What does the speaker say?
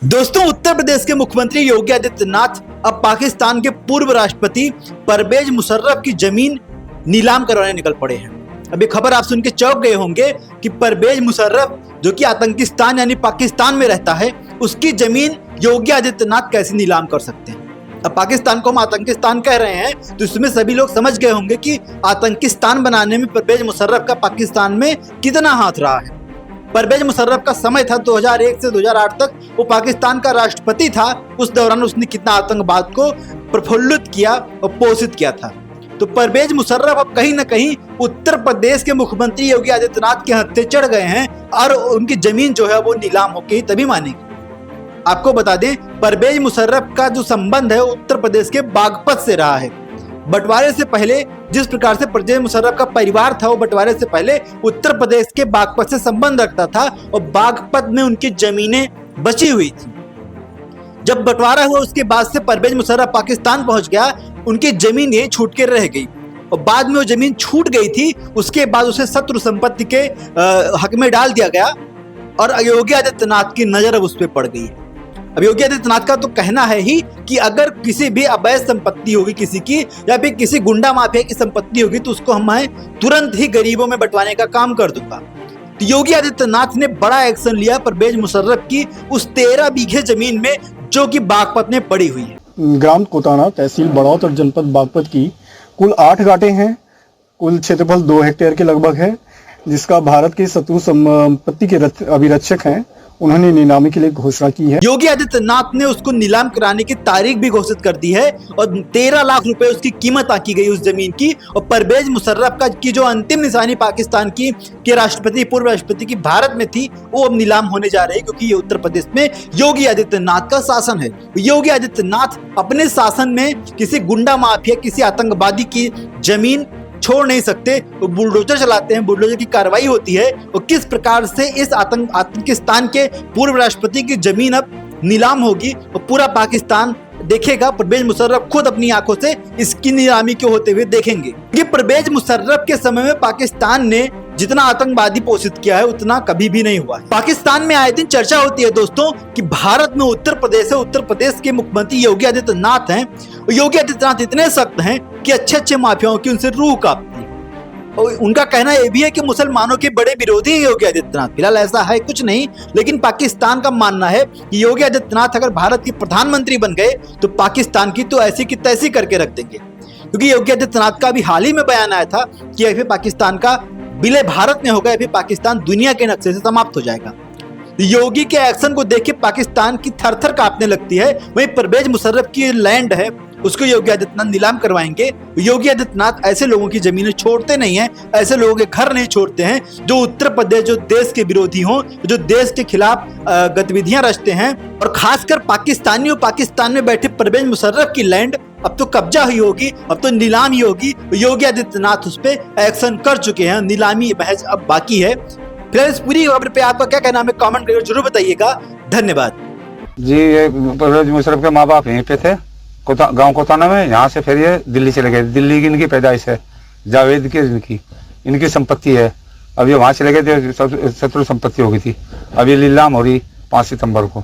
दोस्तों, उत्तर प्रदेश के मुख्यमंत्री योगी आदित्यनाथ अब पाकिस्तान के पूर्व राष्ट्रपति परवेज मुशर्रफ की जमीन नीलाम करवाने निकल पड़े हैं। अब ये खबर आप सुन के चौंक गए होंगे कि परवेज मुशर्रफ जो कि आतंकिस्तान यानी पाकिस्तान में रहता है, उसकी जमीन योगी आदित्यनाथ कैसे नीलाम कर सकते हैं। अब पाकिस्तान को हम आतंकिस्तान कह रहे हैं तो इसमें सभी लोग समझ गए होंगे कि आतंकिस्तान बनाने में परवेज मुशर्रफ का पाकिस्तान में कितना हाथ रहा है। परवेज मुशर्रफ का समय था 2001 से 2008 तक वो पाकिस्तान का राष्ट्रपति था। उस दौरान उसने कितना आतंकवाद को प्रफुल्लित किया और पोषित किया था। तो परवेज मुशर्रफ अब कहीं ना कहीं उत्तर प्रदेश के मुख्यमंत्री योगी आदित्यनाथ के हत्थे चढ़ गए हैं और उनकी जमीन जो है वो नीलाम होकर ही तभी मानेगी। आपको बता दें, परवेज मुशर्रफ का जो संबंध है उत्तर प्रदेश के बागपत से रहा है। बंटवारे से पहले जिस प्रकार से परवेज मुशर्रफ का परिवार था, वो बंटवारे से पहले उत्तर प्रदेश के बागपत से संबंध रखता था और बागपत में उनकी जमीनें बची हुई थी। जब बंटवारा हुआ उसके बाद से परवेज मुशर्रफ पाकिस्तान पहुंच गया, उनकी जमीन ये छूट के रह गई और बाद में वो जमीन छूट गई थी। उसके बाद उसे शत्रु संपत्ति के हक में डाल दिया गया और योगी आदित्यनाथ की नजर अब उस पर पड़ गई है। अब योगी आदित्यनाथ का तो कहना है ही कि अगर किसी भी अवैध संपत्ति होगी किसी की या फिर किसी गुंडा माफिया की संपत्ति होगी तो उसको मैं तुरंत ही गरीबों में बंटवाने का काम कर दूंगा। तो योगी आदित्यनाथ ने बड़ा एक्शन लिया परवेज मुशर्रफ की उस 13 बीघे जमीन में जो कि बागपत में पड़ी हुई है। ग्राम कोताना, तहसील बड़ौत और जनपद बागपत की कुल 8 घाटें हैं। कुल क्षेत्रफल 2 हेक्टेयर के लगभग है, जिसका भारत के शत्रु संपत्ति के अभिरक्षक हैं, उन्होंने नीलामी के लिए घोषणा की है। योगी आदित्यनाथ ने उसको नीलाम कराने की तारीख भी घोषित कर दी है और 13 लाख रुपए उसकी कीमत आकी गई उस जमीन की। और परवेज मुशर्रफ का की जो अंतिम निशानी पाकिस्तान की के राष्ट्रपति पूर्व राष्ट्रपति की भारत में थी, वो अब नीलाम होने जा रही है क्योंकि ये उत्तर प्रदेश में योगी आदित्यनाथ का शासन है। योगी आदित्यनाथ अपने शासन में किसी गुंडा माफिया किसी आतंकवादी की जमीन छोड़ नहीं सकते। वो बुलडोजर चलाते हैं, बुलडोजर की कार्रवाई होती है और किस प्रकार से इस आतंकिस्तान के पूर्व राष्ट्रपति की जमीन अब नीलाम होगी और पूरा पाकिस्तान देखेगा। परवेज मुशर्रफ खुद अपनी आंखों से इसकी नीलामी के होते हुए देखेंगे। ये परवेज मुशर्रफ के समय में पाकिस्तान ने जितना आतंकवादी पोषित किया है उतना कभी भी नहीं हुआ है। पाकिस्तान में आए दिन चर्चा होती है दोस्तों कि भारत में उत्तर प्रदेश है, उत्तर प्रदेश के मुख्यमंत्री योगी आदित्यनाथ हैं और योगी आदित्यनाथ इतने सख्त हैं कि अच्छे माफियाओं की उनसे रूह कांपती है। और उनका कहना यह भी है कि मुसलमानों के बड़े विरोधी है योगी आदित्यनाथ। फिलहाल ऐसा है कुछ नहीं, लेकिन पाकिस्तान का मानना है कि योगी आदित्यनाथ अगर भारत के प्रधानमंत्री बन गए तो पाकिस्तान की तो ऐसी की तैसी करके रख देंगे। क्योंकि योगी आदित्यनाथ का अभी हाल ही में बयान आया था कि अभी पाकिस्तान का विलय भारत में होगा, फिर पाकिस्तान दुनिया के नक्शे से समाप्त हो जाएगा। योगी के एक्शन को देख के पाकिस्तान की थर-थर कांपने लगती है। वहीं परवेज मुशर्रफ की लैंड है उसको योगी आदित्यनाथ नीलाम करवाएंगे। योगी आदित्यनाथ ऐसे लोगों की जमीनें छोड़ते नहीं हैं, ऐसे लोगों के घर नहीं छोड़ते हैं जो उत्तर प्रदेश जो देश के विरोधी हों, जो देश के खिलाफ गतिविधियां रचते हैं। और खासकर पाकिस्तानियों पाकिस्तान में बैठे परवेज मुशर्रफ की लैंड अब तो कब्जा ही होगी, अब तो नीलाम ही होगी। योगी आदित्यनाथ उस पर एक्शन कर चुके हैं, नीलामी महज अब बाकी है। फिर इस पूरी खबर पे आपका क्या कहना है कमेंट करके जरूर बताइएगा। धन्यवाद जी। ये परवेज मुशर्रफ के माँ बाप यहीं पे थे गांव कोताना में। यहाँ से फिर ये दिल्ली चले गए। दिल्ली की इनकी पैदाइश है, जावेद की इनकी संपत्ति है। अब ये वहां चले गए थे, शत्रु संपत्ति हो गई थी। अब ये नीलाम हो रही 5 सितंबर को।